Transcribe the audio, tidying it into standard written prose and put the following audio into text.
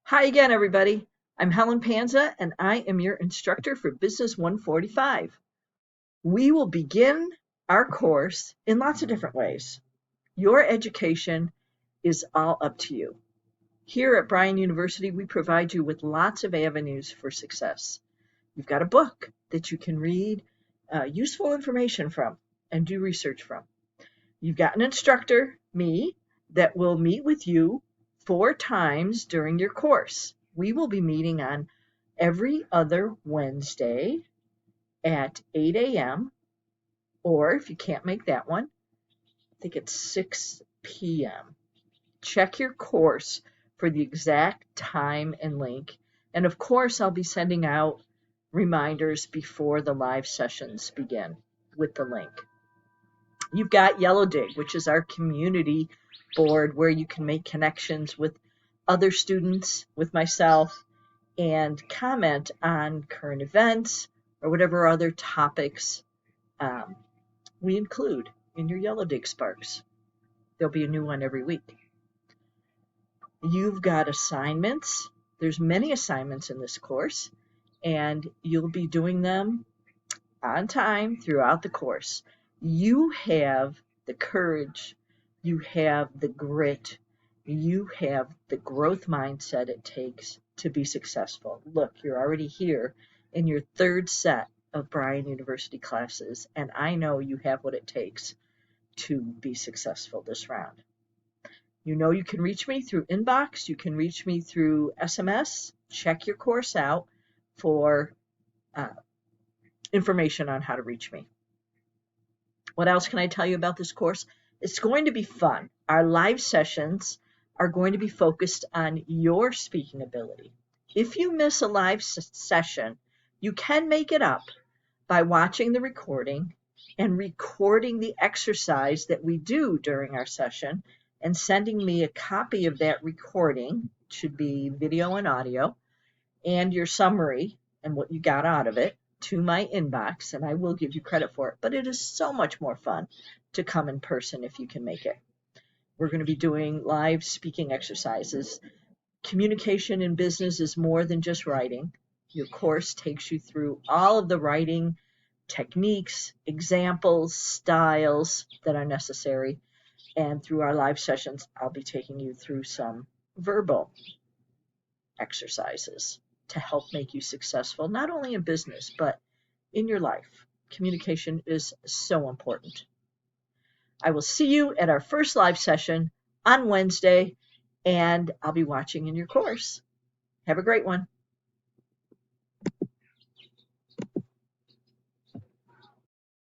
Hi again, everybody. I'm Helen Panza, and I am your instructor for Business 145. We will begin our course in lots of different ways. Your education is all up to you. Here at Bryan University, we provide you with lots of avenues for success. You've got a book that you can read useful information from and do research from. You've got an instructor, me, that will meet with you 4 times during your course. We will be meeting on every other Wednesday at 8 a.m. or if you can't make that one, I think it's 6 p.m. Check your course for the exact time and link. And of course, I'll be sending out reminders before the live sessions begin with the link. You've got Yellow Dig, which is our community board where you can make connections with other students, with myself, and comment on current events or whatever other topics we include in your Yellow Dig Sparks. There'll be a new one every week. You've got assignments. There's many assignments in this course, and you'll be doing them on time throughout the course. You have the courage, you have the grit, you have the growth mindset it takes to be successful. Look, you're already here in your 3rd set of Bryan University classes, and I know you have what it takes to be successful this round. You know you can reach me through inbox, you can reach me through SMS. Check your course out for information on how to reach me. What else can I tell you about this course? It's going to be fun. Our live sessions are going to be focused on your speaking ability. If you miss a live session, you can make it up by watching the recording and recording the exercise that we do during our session and sending me a copy of that recording, it should be video and audio, and your summary and what you got out of it to my inbox, and I will give you credit for it. But it is so much more fun to come in person if you can make it. We're going to be doing live speaking exercises. Communication in business is more than just writing. Your course takes you through all of the writing techniques, examples, styles that are necessary. And through our live sessions, I'll be taking you through some verbal exercises to help make you successful, not only in business, but in your life. Communication is so important. I will see you at our first live session on Wednesday, and I'll be watching in your course. Have a great one.